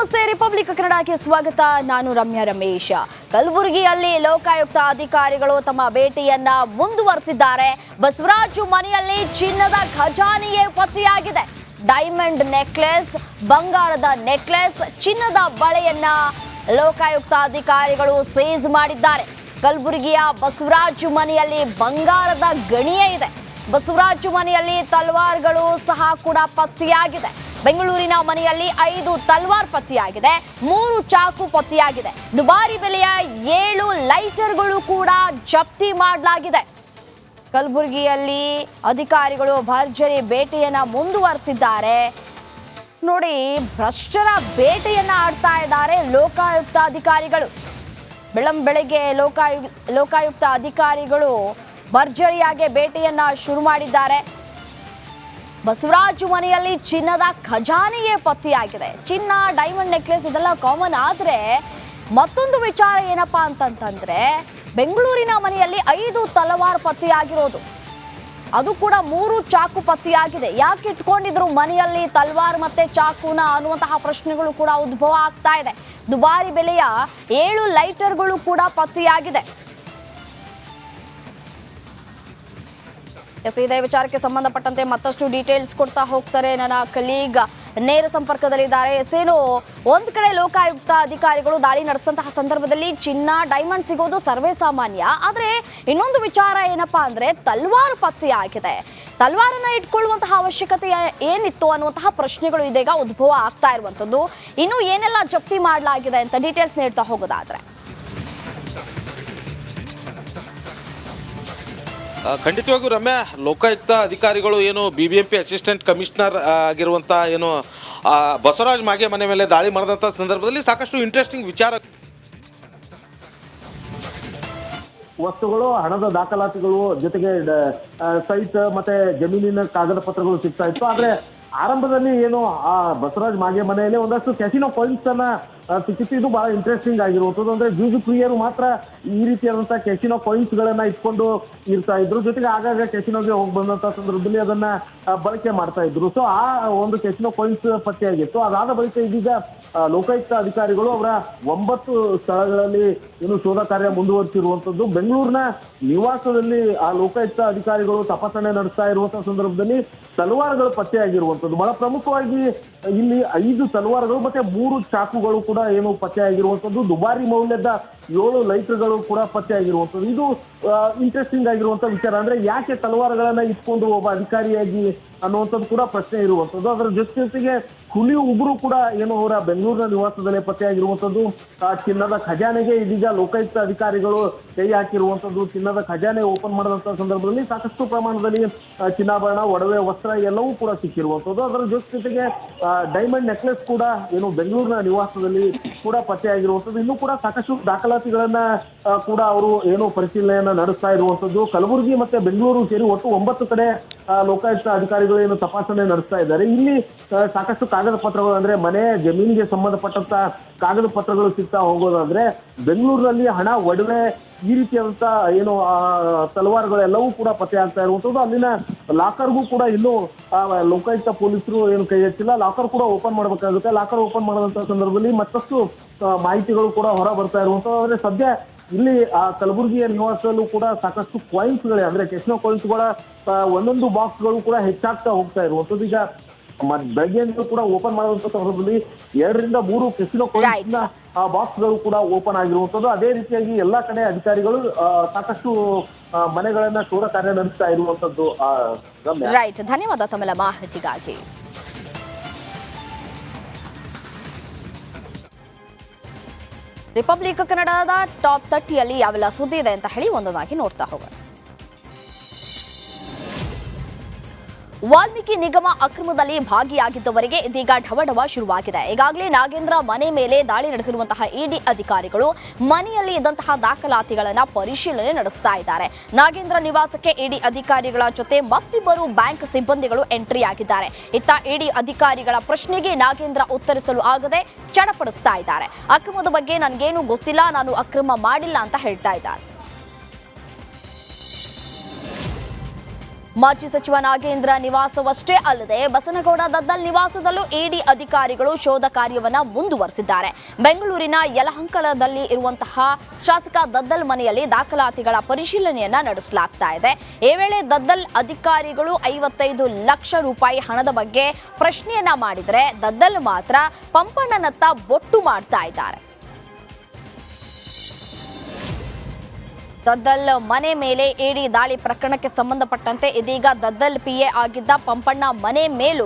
ನಮಸ್ತೆ, ರಿಪಬ್ಲಿಕ್ ಕನ್ನಡಕ್ಕೆ ಸ್ವಾಗತ. ನಾನು ರಮ್ಯಾ ರಮೇಶ್. ಕಲಬುರಗಿಯಲ್ಲಿ ಲೋಕಾಯುಕ್ತ ಅಧಿಕಾರಿಗಳು ತಮ್ಮ ಭೇಟಿಯನ್ನ ಮುಂದುವರೆಸಿದ್ದಾರೆ. ಬಸವರಾಜು ಮನೆಯಲ್ಲಿ ಚಿನ್ನದ ಖಜಾನೆಯೇ ಪತ್ತೆಯಾಗಿದೆ. ಡೈಮಂಡ್ ನೆಕ್ಲೆಸ್, ಬಂಗಾರದ ನೆಕ್ಲೆಸ್, ಚಿನ್ನದ ಬಳೆಯನ್ನ ಲೋಕಾಯುಕ್ತ ಅಧಿಕಾರಿಗಳು ಸೀಜ್ ಮಾಡಿದ್ದಾರೆ. ಕಲಬುರಗಿಯ ಬಸವರಾಜು ಮನೆಯಲ್ಲಿ ಬಂಗಾರದ ಗಣಿಯೇ ಇದೆ. ಬಸವರಾಜು ಮನೆಯಲ್ಲಿ ತಲ್ವಾರ್ಗಳು ಸಹ ಕೂಡ ಪತ್ತೆಯಾಗಿದೆ. ಬೆಂಗಳೂರಿನ ಮನೆಯಲ್ಲಿ 5 ತಲ್ವಾರ್ ಪತ್ತೆಯಾಗಿದೆ, 3 ಚಾಕು ಪತ್ತೆಯಾಗಿದೆ. ದುಬಾರಿ ಬೆಲೆಯ 7 ಲೈಟರ್ಗಳು ಕೂಡ ಜಪ್ತಿ ಮಾಡಲಾಗಿದೆ. ಕಲಬುರಗಿಯಲ್ಲಿ ಅಧಿಕಾರಿಗಳು ಭರ್ಜರಿ ಬೇಟೆಯನ್ನ ಮುಂದುವರೆಸಿದ್ದಾರೆ. ನೋಡಿ, ಭ್ರಷ್ಟರ ಬೇಟೆಯನ್ನ ಆಡ್ತಾ ಇದ್ದಾರೆ ಲೋಕಾಯುಕ್ತ ಅಧಿಕಾರಿಗಳು. ಬೆಳಗ್ಗೆ ಲೋಕಾಯುಕ್ತ ಅಧಿಕಾರಿಗಳು ಭರ್ಜರಿಯಾಗಿ ಬೇಟೆಯನ್ನ ಶುರು ಮಾಡಿದ್ದಾರೆ. ಬಸವರಾಜು ಮನೆಯಲ್ಲಿ ಚಿನ್ನದ ಖಜಾನೆಯೇ ಪತ್ತೆಯಾಗಿದೆ. ಚಿನ್ನ, ಡೈಮಂಡ್ ನೆಕ್ಲೆಸ್ ಇದೆಲ್ಲ ಕಾಮನ್. ಆದರೆ ಮತ್ತೊಂದು ವಿಚಾರ ಏನಪ್ಪಾ ಅಂತಂತಂದ್ರೆ, ಬೆಂಗಳೂರಿನ ಮನೆಯಲ್ಲಿ 5 ತಲವಾರ್ ಪತ್ತೆಯಾಗಿರೋದು, ಅದು ಕೂಡ 3 ಚಾಕು ಪತ್ತೆಯಾಗಿದೆ. ಯಾಕೆ ಇಟ್ಕೊಂಡಿದ್ರು ಮನೆಯಲ್ಲಿ ತಲ್ವಾರ್ ಮತ್ತೆ ಚಾಕುನ ಅನ್ನುವಂತಹ ಪ್ರಶ್ನೆಗಳು ಕೂಡ ಉದ್ಭವ ಆಗ್ತಾ ಇದೆ. ದುಬಾರಿ ಬೆಲೆಯ 7 ಲೈಟರ್ಗಳು ಕೂಡ ಪತ್ತೆಯಾಗಿದೆ. ಇದೇ ವಿಚಾರಕ್ಕೆ ಸಂಬಂಧಪಟ್ಟಂತೆ ಮತ್ತಷ್ಟು ಡೀಟೇಲ್ಸ್ ಕೊಡ್ತಾ ಹೋಗ್ತಾರೆ ನನ್ನ ಕಲೀಗ್ ನೇರ ಸಂಪರ್ಕದಲ್ಲಿದ್ದಾರೆ. ಏನು, ಒಂದ್ ಕಡೆ ಲೋಕಾಯುಕ್ತ ಅಧಿಕಾರಿಗಳು ದಾಳಿ ನಡೆಸಿದಂತಹ ಸಂದರ್ಭದಲ್ಲಿ ಚಿನ್ನ, ಡೈಮಂಡ್ ಸಿಗೋದು ಸರ್ವೇ ಸಾಮಾನ್ಯ. ಆದ್ರೆ ಇನ್ನೊಂದು ವಿಚಾರ ಏನಪ್ಪಾ ಅಂದ್ರೆ, ತಲ್ವಾರ್ ಪತ್ತೆಯಾಗಿದೆ. ತಲ್ವಾರನ್ನ ಇಟ್ಕೊಳ್ಳುವಂತಹ ಅವಶ್ಯಕತೆ ಏನಿತ್ತು ಅನ್ನುವಂತಹ ಪ್ರಶ್ನೆಗಳು ಇದೀಗ ಉದ್ಭವ ಆಗ್ತಾ ಇರುವಂತದ್ದು. ಇನ್ನು ಏನೆಲ್ಲ ಜಪ್ತಿ ಮಾಡಲಾಗಿದೆ ಅಂತ ಡೀಟೇಲ್ಸ್ ನೀಡ್ತಾ ಹೋಗೋದಾದ್ರೆ, ಖಂಡಿತವಾಗಿಯೂ ರಮ್ಯಾ, ಲೋಕಾಯುಕ್ತ ಅಧಿಕಾರಿಗಳು ಏನು BBMP ಅಸಿಸ್ಟೆಂಟ್ ಕಮಿಷನರ್ ಆಗಿರುವಂಥ ಏನು ಬಸವರಾಜ್ ಮಾಗೆ ಮನೆ ಮೇಲೆ ದಾಳಿ ಮಾಡಿದಂಥ ಸಂದರ್ಭದಲ್ಲಿ ಸಾಕಷ್ಟು ಇಂಟ್ರೆಸ್ಟಿಂಗ್ ವಿಚಾರ, ವಸ್ತುಗಳು, ಹಣದ ದಾಖಲಾತಿಗಳು, ಜೊತೆಗೆ ಸೈಟ್ ಮತ್ತೆ ಜಮೀನಿನ ಕಾಗದ ಪತ್ರಗಳು ಸಿಗ್ತಾ ಇತ್ತು. ಆದ್ರೆ ಆರಂಭದಲ್ಲಿ ಏನು ಆ ಬಸವರಾಜ್ ಮಾಗೆ ಮನೆಯಲ್ಲಿ ಒಂದಷ್ಟು ಕ್ಯಾಸಿನೋ ಕಾಯಿನ್ಸ್ ಅನ್ನ ಸಿಕ್ಕಿತ್ತು. ಇದು ಬಹಳ ಇಂಟ್ರೆಸ್ಟಿಂಗ್ ಆಗಿರುವಂಥದ್ದು. ಅಂದ್ರೆ ಜೂಜು ಪ್ರಿಯರು ಮಾತ್ರ ಈ ರೀತಿಯಾದಂತಹ ಕ್ಯಾಸಿನೋ ಕಾಯಿನ್ಸ್ ಗಳನ್ನ ಇಟ್ಕೊಂಡು ಇರ್ತಾ ಇದ್ರು. ಜೊತೆಗೆ ಆಗಾಗ ಕ್ಯಾಸಿನೋಗೆ ಹೋಗಿ ಬಂದಂತ ಸಂದರ್ಭದಲ್ಲಿ ಅದನ್ನ ಬಳಕೆ ಮಾಡ್ತಾ ಇದ್ರು. ಸೊ ಆ ಒಂದು ಕ್ಯಾಸಿನೋ ಕಾಯಿನ್ಸ್ ಪತ್ತೆಯಾಗಿತ್ತು. ಅದಾದ ಬಳಿಕ ಇದೀಗ ಲೋಕಾಯುಕ್ತ ಅಧಿಕಾರಿಗಳು ಅವರ 9 ಸ್ಥಳಗಳಲ್ಲಿ ಏನು ಶೋಧ ಕಾರ್ಯ ಮುಂದುವರಿಸಿರುವಂತದ್ದು. ಬೆಂಗಳೂರಿನ ನಿವಾಸದಲ್ಲಿ ಆ ಲೋಕಾಯುಕ್ತ ಅಧಿಕಾರಿಗಳು ತಪಾಸಣೆ ನಡೆಸ್ತಾ ಇರುವಂತಹ ಸಂದರ್ಭದಲ್ಲಿ ತಲವಾರ್ಗಳು ಪತ್ತೆಯಾಗಿರುವಂತದ್ದು. ಬಹಳ ಪ್ರಮುಖವಾಗಿ ಇಲ್ಲಿ 5 ತಲವಾರ್ಗಳು ಮತ್ತೆ 3 ಚಾಕುಗಳು ಕೂಡ ಏನು ಪತ್ತೆಯಾಗಿರುವಂತದ್ದು. ದುಬಾರಿ ಮೌಲ್ಯದ 7 ಲೈಟರ್ಗಳು ಕೂಡ ಪತ್ತೆಯಾಗಿರುವಂತದ್ದು. ಇದು ಇಂಟ್ರೆಸ್ಟಿಂಗ್ ಆಗಿರುವಂತ ವಿಚಾರ. ಅಂದ್ರೆ ಯಾಕೆ ತಲವಾರ್ಗಳನ್ನ ಇಟ್ಕೊಂಡು ಒಬ್ಬ ಅಧಿಕಾರಿಯಾಗಿ ಅನ್ನುವಂಥದ್ದು ಕೂಡ ಪ್ರಶ್ನೆ ಇರುವಂತದ್ದು. ಅದರ ಜೊತೆಗೆ ಹುಲಿ ಉಗುರು ಕೂಡ ಏನು ಅವರ ಬೆಂಗಳೂರಿನ ನಿವಾಸದಲ್ಲೇ ಪತ್ತೆಯಾಗಿರುವಂತದ್ದು. ಚಿನ್ನದ ಖಜಾನೆಗೆ ಇದೀಗ ಲೋಕಾಯುಕ್ತ ಅಧಿಕಾರಿಗಳು ಕೈ ಹಾಕಿರುವಂತದ್ದು. ಚಿನ್ನದ ಖಜಾನೆ ಓಪನ್ ಮಾಡಿದಂತ ಸಂದರ್ಭದಲ್ಲಿ ಸಾಕಷ್ಟು ಪ್ರಮಾಣದಲ್ಲಿ ಚಿನ್ನಾಭರಣ, ಒಡವೆ, ವಸ್ತ್ರ ಎಲ್ಲವೂ ಕೂಡ ಸಿಕ್ಕಿರುವಂತದ್ದು. ಅದರ ಜೊತೆಗೆ ಡೈಮಂಡ್ ನೆಕ್ಲೆಸ್ ಕೂಡ ಏನು ಬೆಂಗಳೂರಿನ ನಿವಾಸದಲ್ಲಿ ಕೂಡ ಪತ್ತೆಯಾಗಿರುವಂತದ್ದು. ಇನ್ನೂ ಕೂಡ ಸಾಕಷ್ಟು ದಾಖಲಾತಿಗಳನ್ನ ಕೂಡ ಅವರು ಏನು ಪರಿಶೀಲನೆಯನ್ನ ನಡೆಸ್ತಾ ಇರುವಂತದ್ದು. ಕಲಬುರಗಿ ಮತ್ತೆ ಬೆಂಗಳೂರು ಸೇರಿ ಒಟ್ಟು 9 ಕಡೆ ಲೋಕಾಯುಕ್ತ ಅಧಿಕಾರಿಗಳು ಏನು ತಪಾಸಣೆ ನಡೆಸ್ತಾ ಇದ್ದಾರೆ. ಇಲ್ಲಿ ಸಾಕಷ್ಟು ಕಾಗದ ಪತ್ರಗಳು, ಅಂದ್ರೆ ಮನೆ, ಜಮೀನಿಗೆ ಸಂಬಂಧಪಟ್ಟಂತ ಕಾಗದ ಪತ್ರಗಳು ಸಿಗ್ತಾ ಹೋಗೋದಾದ್ರೆ, ಬೆಂಗಳೂರಿನಲ್ಲಿ ಹಣ, ಒಡವೆ, ಈ ರೀತಿಯಾದಂತ ಏನು ತಲವಾರ್ಗಳೆಲ್ಲವೂ ಕೂಡ ಪತ್ತೆ ಆಗ್ತಾ ಇರುವಂತದ್ದು. ಅಲ್ಲಿನ ಲಾಕರ್ಗೂ ಕೂಡ ಇನ್ನೂ ಲೋಕಾಯುಕ್ತ ಪೊಲೀಸರು ಏನು ಕೈ ಹಚ್ಚಿಲ್ಲ. ಲಾಕರ್ ಕೂಡ ಓಪನ್ ಮಾಡ್ಬೇಕಾಗುತ್ತೆ. ಲಾಕರ್ ಓಪನ್ ಮಾಡಿದಂತ ಸಂದರ್ಭದಲ್ಲಿ ಮತ್ತಷ್ಟು ಮಾಹಿತಿಗಳು ಕೂಡ ಹೊರ ಬರ್ತಾ ಇರುವಂತದ್ದು. ಆದ್ರೆ ಸದ್ಯ ಇಲ್ಲಿ ಆ ಕಲಬುರಗಿಯ ನಿವಾಸದಲ್ಲೂ ಕೂಡ ಸಾಕಷ್ಟು ಕಾಯಿನ್ಸ್ಗಳೇ, ಅಂದ್ರೆ ಕ್ಯಾಸಿನೋ ಕಾಯಿನ್ಸ್ಗಳ ಒಂದೊಂದು ಬಾಕ್ಸ್ಗಳು ಕೂಡ ಹೆಚ್ಚಾಗ್ತಾ ಹೋಗ್ತಾ ಇರುವಂತದ್ದು. ಈಗ ಬೆಳಗ್ಗೆಯಿಂದ ಕೂಡ ಓಪನ್ ಮಾಡುವಂತ ಸಂದರ್ಭದಲ್ಲಿ 2 ರಿಂದ 3 ಕ್ಯಾಸಿನೋ ಕಾಯಿನ್ಸ್ ಬಾಕ್ಸ್ಗಳು ಕೂಡ ಓಪನ್ ಆಗಿರುವಂತದ್ದು. ಅದೇ ರೀತಿಯಾಗಿ ಎಲ್ಲಾ ಕಡೆ ಅಧಿಕಾರಿಗಳು ಸಾಕಷ್ಟು ಮನೆಗಳನ್ನ ಶೋಧ ಕಾರ್ಯ ನಡೆಸ್ತಾ ಇರುವಂತದ್ದು. ರೈಟ್, ಧನ್ಯವಾದ ತಮ್ಮೆಲ್ಲ ಮಾಹಿತಿಗಾಗಿ. ರಿಪಬ್ಲಿಕ್ ಕನ್ನಡದ ಟಾಪ್ 30ಯಲ್ಲಿ ಯಾವೆಲ್ಲ ಸುದ್ದಿ ಇದೆ ಅಂತ ಹೇಳಿ ಒಂದೊಂದಾಗಿ ನೋಡ್ತಾ ಹೋಗೋಣ. ವಾಲ್ಮೀಕಿ ನಿಗಮ ಅಕ್ರಮದಲ್ಲಿ ಭಾಗಿಯಾಗಿದ್ದವರಿಗೆ ಇದೀಗ ಢವಢವ ಶುರುವಾಗಿದೆ. ಈಗಾಗಲೇ ನಾಗೇಂದ್ರ ಮನೆ ಮೇಲೆ ದಾಳಿ ನಡೆಸಿರುವಂತಹ ಇಡಿ ಅಧಿಕಾರಿಗಳು ಮನೆಯಲ್ಲಿ ಇದ್ದಂತಹ ದಾಖಲಾತಿಗಳನ್ನು ಪರಿಶೀಲನೆ ನಡೆಸ್ತಾ ಇದ್ದಾರೆ. ನಾಗೇಂದ್ರ ನಿವಾಸಕ್ಕೆ ಇಡಿ ಅಧಿಕಾರಿಗಳ ಜೊತೆ ಮತ್ತಿಬ್ಬರು ಬ್ಯಾಂಕ್ ಸಿಬ್ಬಂದಿಗಳು ಎಂಟ್ರಿ ಆಗಿದ್ದಾರೆ. ಇತ್ತ ಇಡಿ ಅಧಿಕಾರಿಗಳ ಪ್ರಶ್ನೆಗೆ ನಾಗೇಂದ್ರ ಉತ್ತರಿಸಲು ಆಗದೆ ಚಡಪಡಿಸ್ತಾ ಇದ್ದಾರೆ. ಅಕ್ರಮದ ಬಗ್ಗೆ ನನಗೇನು ಗೊತ್ತಿಲ್ಲ, ನಾನು ಅಕ್ರಮ ಮಾಡಿಲ್ಲ ಅಂತ ಹೇಳ್ತಾ ಇದ್ದಾರೆ. ಮಾಜಿ ಸಚಿವ ನಾಗೇಂದ್ರ ನಿವಾಸವಷ್ಟೇ ಅಲ್ಲದೆ ಬಸನಗೌಡ ದದ್ದಲ್ ನಿವಾಸದಲ್ಲೂ ಇಡಿ ಅಧಿಕಾರಿಗಳು ಶೋಧ ಕಾರ್ಯವನ್ನ ಮುಂದುವರೆಸಿದ್ದಾರೆ. ಬೆಂಗಳೂರಿನ ಯಲಹಂಕಲದಲ್ಲಿ ಇರುವಂತಹ ಶಾಸಕ ದದ್ದಲ್ ಮನೆಯಲ್ಲಿ ದಾಖಲಾತಿಗಳ ಪರಿಶೀಲನೆಯನ್ನ ನಡೆಸಲಾಗ್ತಾ ಇದೆ. ಈ ವೇಳೆ ದದ್ದಲ್ ಅಧಿಕಾರಿಗಳು 55 ಲಕ್ಷ ರೂಪಾಯಿ ಹಣದ ಬಗ್ಗೆ ಪ್ರಶ್ನೆಯನ್ನ ಮಾಡಿದರೆ ದದ್ದಲ್ ಮಾತ್ರ ಪಂಪಣ್ಣನತ್ತ ಬೊಟ್ಟು ಮಾಡ್ತಾ ಇದ್ದಾರೆ. ದದ್ದಲ್ ಮನೆ ಮೇಲೆ ಇಡಿ ದಾಳಿ ಪ್ರಕರಣಕ್ಕೆ ಸಂಬಂಧಪಟ್ಟಂತೆ ಇದೀಗ ದದ್ದಲ್ ಪಿಎ ಆಗಿದ್ದ ಪಂಪಣ್ಣ ಮನೆ ಮೇಲೂ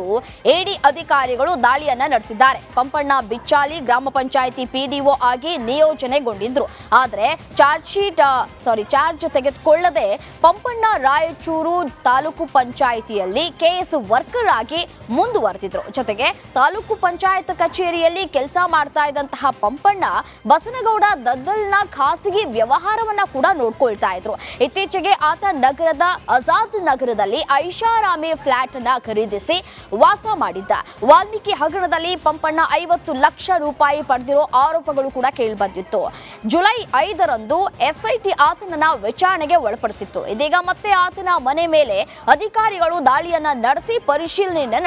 ಇಡಿ ಅಧಿಕಾರಿಗಳು ದಾಳಿಯನ್ನ ನಡೆಸಿದ್ದಾರೆ. ಪಂಪಣ್ಣ ಬಿಚ್ಚಾಲಿ ಗ್ರಾಮ ಪಂಚಾಯಿತಿ ಪಿಡಿಒ ಆಗಿ ನಿಯೋಜನೆಗೊಂಡಿದ್ರು. ಆದರೆ ಚಾರ್ಜ್ ತೆಗೆದುಕೊಳ್ಳದೆ ಪಂಪಣ್ಣ ರಾಯಚೂರು ತಾಲೂಕು ಪಂಚಾಯಿತಿಯಲ್ಲಿ ಕೆಎಸ್ ವರ್ಕರ್ ಆಗಿ ಮುಂದುವರೆದಿದ್ರು. ಜೊತೆಗೆ ತಾಲೂಕು ಪಂಚಾಯತ್ ಕಚೇರಿಯಲ್ಲಿ ಕೆಲಸ ಮಾಡ್ತಾ ಇದ್ದಂತಹ ಪಂಪಣ್ಣ ಬಸನಗೌಡ ದದ್ದಲ್ನ ಖಾಸಗಿ ವ್ಯವಹಾರವನ್ನ ಕೂಡ ನೋಡ್ಕೊಳ್ತಾ ಇದ್ರು. ಇತ್ತೀಚೆಗೆ ಆತ ನಗರದ ಆಜಾದ್ ನಗರದಲ್ಲಿ ಐಷಾರಾಮಿ ಫ್ಲಾಟ್ ಅನ್ನ ಖರೀದಿಸಿ ವಾಸ ಮಾಡಿದ್ದ. ವಾಲ್ಮೀಕಿ ಹಗರಣದಲ್ಲಿ ಪಂಪಣ್ಣ 50 ಲಕ್ಷ ರೂಪಾಯಿ ಪಡೆದಿರೋ ಆರೋಪಗಳು ಕೂಡ ಕೇಳಿಬಂದಿತ್ತು. ಜುಲೈ 5ರಂದು ಎಸ್ಐಟಿ ಆತನನ್ನ ವಿಚಾರಣೆಗೆ ಒಳಪಡಿಸಿತ್ತು. ಇದೀಗ ಮತ್ತೆ ಆತನ ಮನೆ ಮೇಲೆ ಅಧಿಕಾರಿಗಳು ದಾಳಿಯನ್ನ ನಡೆಸಿ ಪರಿಶೀಲನೆಯನ್ನ